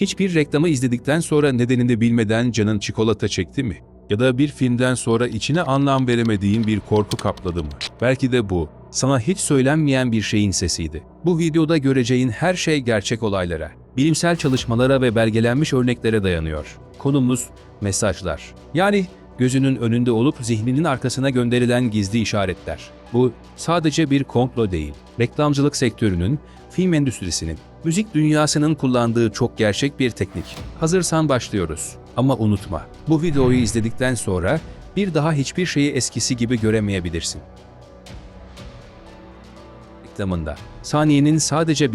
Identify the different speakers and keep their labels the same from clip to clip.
Speaker 1: Hiçbir reklamı izledikten sonra nedenini bilmeden canın çikolata çekti mi? Ya da bir filmden sonra içine anlam veremediğin bir korku kapladı mı? Belki de bu, sana hiç söylenmeyen bir şeyin sesiydi. Bu videoda göreceğin her şey gerçek olaylara, bilimsel çalışmalara ve belgelenmiş örneklere dayanıyor. Konumuz mesajlar. Yani gözünün önünde olup zihninin arkasına gönderilen gizli işaretler. Bu sadece bir komplo değil. Reklamcılık sektörünün, film endüstrisinin, müzik dünyasının kullandığı çok gerçek bir teknik. Hazırsan başlıyoruz. Ama unutma, bu videoyu izledikten sonra bir daha hiçbir şeyi eskisi gibi göremeyebilirsin. Reklamında, saniyenin sadece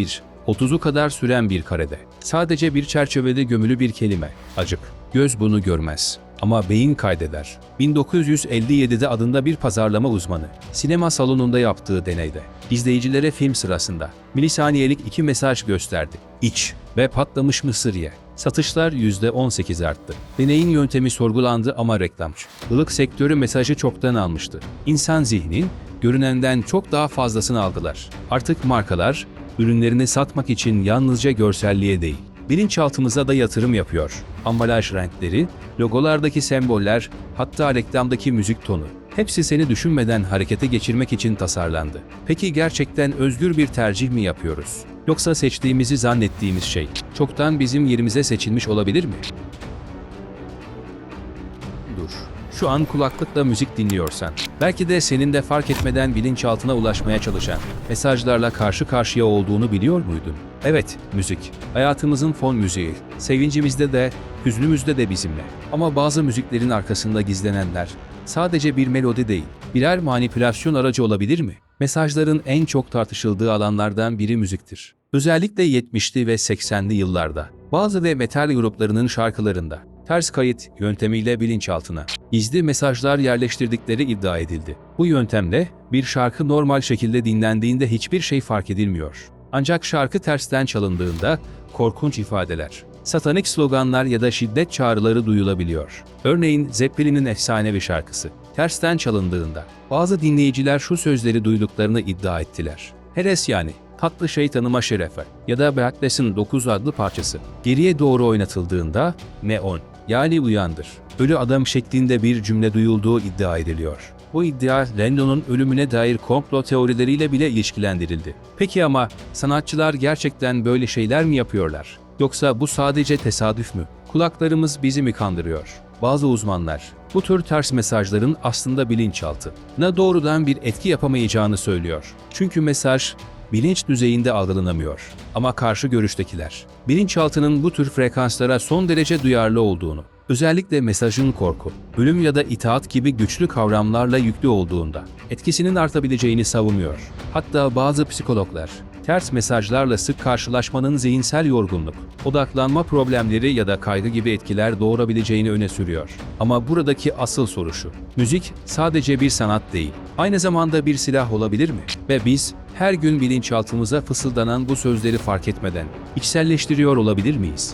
Speaker 1: 30'u kadar süren bir karede, sadece bir çerçevede gömülü bir kelime, acık. Göz bunu görmez. Ama beyin kaydeder. 1957'de adında bir pazarlama uzmanı, sinema salonunda yaptığı deneyde, izleyicilere film sırasında milisaniyelik 2 mesaj gösterdi. İç ve patlamış mısır ye. Satışlar %18 arttı. Deneyin yöntemi sorgulandı ama reklamcılık sektörü mesajı çoktan almıştı. İnsan zihnin görünenden çok daha fazlasını algılar. Artık markalar, ürünlerini satmak için yalnızca görselliğe değil, bilinçaltımıza da yatırım yapıyor. Ambalaj renkleri, logolardaki semboller, hatta reklamdaki müzik tonu. Hepsi seni düşünmeden harekete geçirmek için tasarlandı. Peki gerçekten özgür bir tercih mi yapıyoruz? Yoksa seçtiğimizi zannettiğimiz şey çoktan bizim yerimize seçilmiş olabilir mi? Dur. Şu an kulaklıkla müzik dinliyorsan, belki de senin de fark etmeden bilinçaltına ulaşmaya çalışan mesajlarla karşı karşıya olduğunu biliyor muydun? Evet, müzik. Hayatımızın fon müziği. Sevincimizde de, hüznümüzde de bizimle. Ama bazı müziklerin arkasında gizlenenler sadece bir melodi değil, birer manipülasyon aracı olabilir mi? Mesajların en çok tartışıldığı alanlardan biri müziktir. Özellikle 70'li ve 80'li yıllarda bazı ve metal gruplarının şarkılarında ters kayıt yöntemiyle bilinçaltına gizli mesajlar yerleştirdikleri iddia edildi. Bu yöntemle bir şarkı normal şekilde dinlendiğinde hiçbir şey fark edilmiyor. Ancak şarkı tersten çalındığında korkunç ifadeler, satanik sloganlar ya da şiddet çağrıları duyulabiliyor. Örneğin Zeppelin'in efsanevi şarkısı tersten çalındığında bazı dinleyiciler şu sözleri duyduklarını iddia ettiler. Heres yani, tatlı şeytanıma şerefe ya da Breathless'in 9 adlı parçası geriye doğru oynatıldığında neon yani uyandır, ölü adam şeklinde bir cümle duyulduğu iddia ediliyor. Bu iddia Lennon'un ölümüne dair komplo teorileriyle bile ilişkilendirildi. Peki ama sanatçılar gerçekten böyle şeyler mi yapıyorlar? Yoksa bu sadece tesadüf mü? Kulaklarımız bizi mi kandırıyor? Bazı uzmanlar bu tür ters mesajların aslında bilinçaltına doğrudan bir etki yapamayacağını söylüyor. Çünkü mesaj bilinç düzeyinde algılanamıyor. Ama karşı görüştekiler, bilinçaltının bu tür frekanslara son derece duyarlı olduğunu, özellikle mesajın korku, ölüm ya da itaat gibi güçlü kavramlarla yüklü olduğunda etkisinin artabileceğini savunuyor. Hatta bazı psikologlar, ters mesajlarla sık karşılaşmanın zihinsel yorgunluk, odaklanma problemleri ya da kaygı gibi etkiler doğurabileceğini öne sürüyor. Ama buradaki asıl soru şu: müzik sadece bir sanat değil, aynı zamanda bir silah olabilir mi? Ve biz her gün bilinçaltımıza fısıldanan bu sözleri fark etmeden içselleştiriyor olabilir miyiz?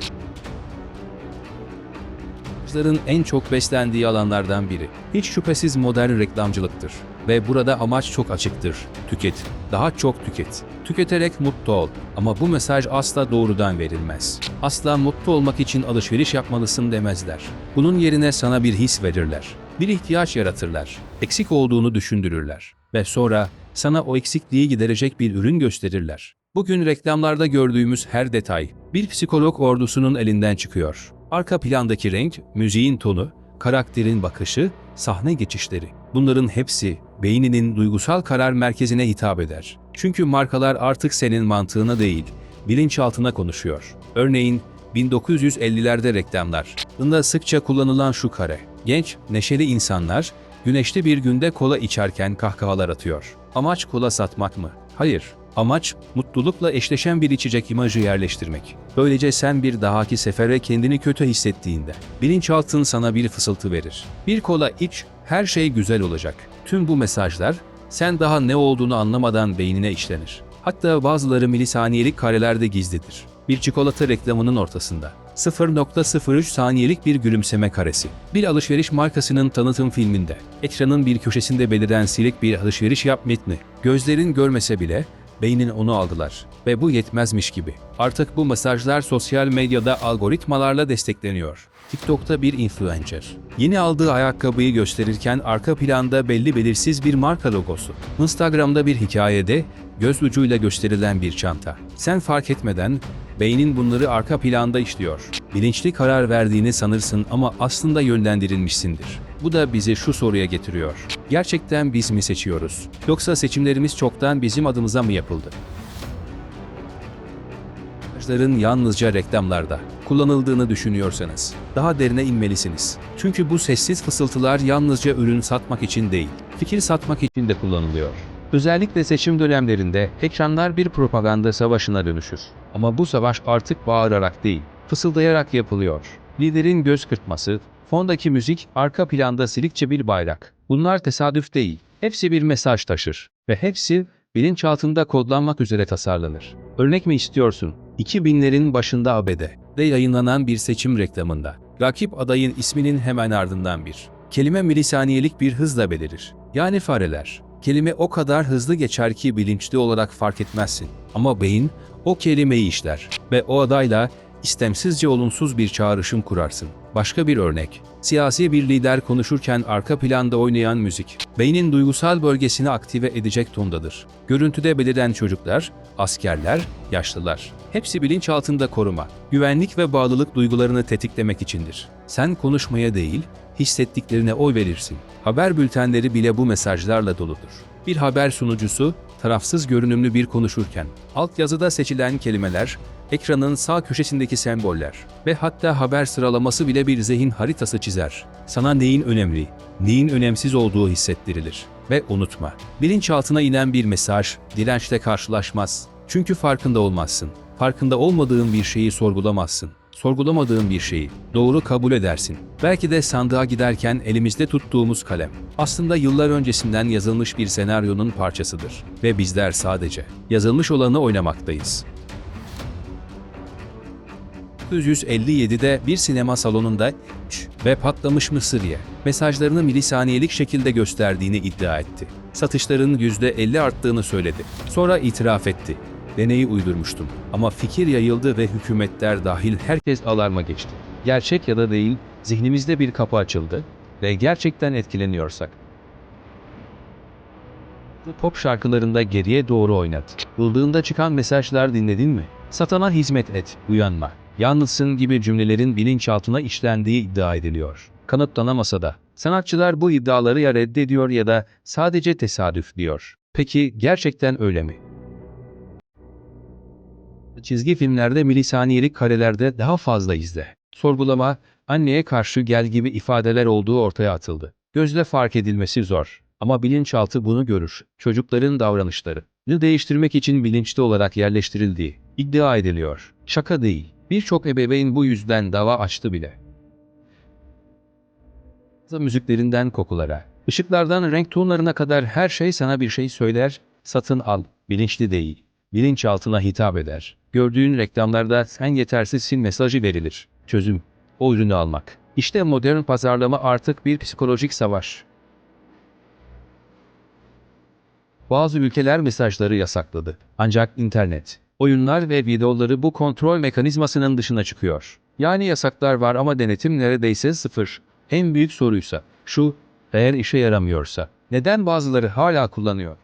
Speaker 1: Reklamcıların en çok beslendiği alanlardan biri hiç şüphesiz modern reklamcılıktır. Ve burada amaç çok açıktır. Tüket, daha çok tüket. Tüketerek mutlu ol. Ama bu mesaj asla doğrudan verilmez. Asla mutlu olmak için alışveriş yapmalısın demezler. Bunun yerine sana bir his verirler. Bir ihtiyaç yaratırlar. Eksik olduğunu düşündürürler. Ve sonra sana o eksikliği giderecek bir ürün gösterirler. Bugün reklamlarda gördüğümüz her detay bir psikolog ordusunun elinden çıkıyor. Arka plandaki renk, müziğin tonu, karakterin bakışı, sahne geçişleri. Bunların hepsi beyninin duygusal karar merkezine hitap eder. Çünkü markalar artık senin mantığına değil, bilinçaltına konuşuyor. Örneğin 1950'lerde reklamlarda sıkça kullanılan şu kare. Genç, neşeli insanlar güneşli bir günde kola içerken kahkahalar atıyor. Amaç kola satmak mı? Hayır. Amaç, mutlulukla eşleşen bir içecek imajı yerleştirmek. Böylece sen bir dahaki sefere kendini kötü hissettiğinde, bilinçaltın sana bir fısıltı verir. Bir kola iç, her şey güzel olacak. Tüm bu mesajlar, sen daha ne olduğunu anlamadan beynine işlenir. Hatta bazıları milisaniyelik karelerde gizlidir. Bir çikolata reklamının ortasında 0.03 saniyelik bir gülümseme karesi. Bir alışveriş markasının tanıtım filminde, ekranın bir köşesinde beliren silik bir alışveriş yap metni. Gözlerin görmese bile, Beynin onu aldılar. Ve bu yetmezmiş gibi. Artık bu mesajlar sosyal medyada algoritmalarla destekleniyor. TikTok'ta bir influencer yeni aldığı ayakkabıyı gösterirken arka planda belli belirsiz bir marka logosu. Instagram'da bir hikayede göz ucuyla gösterilen bir çanta. Sen fark etmeden beynin bunları arka planda işliyor. Bilinçli karar verdiğini sanırsın ama aslında yönlendirilmişsindir. Bu da bizi şu soruya getiriyor. Gerçekten biz mi seçiyoruz? Yoksa seçimlerimiz çoktan bizim adımıza mı yapıldı? Mesajların yalnızca reklamlarda kullanıldığını düşünüyorsanız daha derine inmelisiniz. Çünkü bu sessiz fısıltılar yalnızca ürün satmak için değil, fikir satmak için de kullanılıyor. Özellikle seçim dönemlerinde ekranlar bir propaganda savaşına dönüşür. Ama bu savaş artık bağırarak değil, fısıldayarak yapılıyor. Liderin göz kırpması, fondaki müzik, arka planda silikçe bir bayrak. Bunlar tesadüf değil, hepsi bir mesaj taşır ve hepsi bilinçaltında kodlanmak üzere tasarlanır. Örnek mi istiyorsun? 2000'lerin başında ABD'de yayınlanan bir seçim reklamında, rakip adayın isminin hemen ardından bir kelime milisaniyelik bir hızla belirir. Yani fareler. Kelime o kadar hızlı geçer ki bilinçli olarak fark etmezsin. Ama beyin o kelimeyi işler ve o adayla istemsizce olumsuz bir çağrışım kurarsın. Başka bir örnek. Siyasi bir lider konuşurken arka planda oynayan müzik, beynin duygusal bölgesini aktive edecek tondadır. Görüntüde beliren çocuklar, askerler, yaşlılar. Hepsi bilinçaltında koruma, güvenlik ve bağlılık duygularını tetiklemek içindir. Sen konuşmaya değil, hissettiklerine oy verirsin. Haber bültenleri bile bu mesajlarla doludur. Bir haber sunucusu, tarafsız görünümlü bir konuşurken, altyazıda seçilen kelimeler, ekranın sağ köşesindeki semboller ve hatta haber sıralaması bile bir zihin haritası çizer. Sana neyin önemli, neyin önemsiz olduğu hissettirilir. Ve unutma, bilinçaltına inen bir mesaj, dirençle karşılaşmaz. Çünkü farkında olmazsın. Farkında olmadığın bir şeyi sorgulamazsın. Sorgulamadığın bir şeyi doğru kabul edersin. Belki de sandığa giderken elimizde tuttuğumuz kalem aslında yıllar öncesinden yazılmış bir senaryonun parçasıdır. Ve bizler sadece yazılmış olanı oynamaktayız. 1957'de bir sinema salonunda ve patlamış mısır ye mesajlarını milisaniyelik şekilde gösterdiğini iddia etti. Satışların %50 arttığını söyledi. Sonra itiraf etti. Deneyi uydurmuştum ama fikir yayıldı ve hükümetler dahil herkes alarma geçti. Gerçek ya da değil, zihnimizde bir kapı açıldı ve gerçekten etkileniyorsak. Pop şarkılarında geriye doğru oynat. Buldığında çıkan mesajlar dinledin mi? Satana hizmet et, uyanma. Yalnızsın gibi cümlelerin bilinçaltına işlendiği iddia ediliyor. Kanıtlanamasa da sanatçılar bu iddiaları ya reddediyor ya da sadece tesadüf diyor. Peki gerçekten öyle mi? Çizgi filmlerde milisaniyelik karelerde daha fazla izle. Sorgulama, anneye karşı gel gibi ifadeler olduğu ortaya atıldı. Gözle fark edilmesi zor. Ama bilinçaltı bunu görür. Çocukların davranışlarını değiştirmek için bilinçli olarak yerleştirildiği iddia ediliyor. Şaka değil. Birçok ebeveyn bu yüzden dava açtı bile. Müziklerinden kokulara, ışıklardan renk tonlarına kadar her şey sana bir şey söyler, satın al, bilinçli değil. Bilinçaltına hitap eder. Gördüğün reklamlarda sen yetersizsin mesajı verilir. Çözüm, o ürünü almak. İşte modern pazarlama artık bir psikolojik savaş. Bazı ülkeler mesajları yasakladı. Ancak internet, oyunlar ve videoları bu kontrol mekanizmasının dışına çıkıyor. Yani yasaklar var ama denetim neredeyse sıfır. En büyük soruysa şu, eğer işe yaramıyorsa, neden bazıları hala kullanıyor?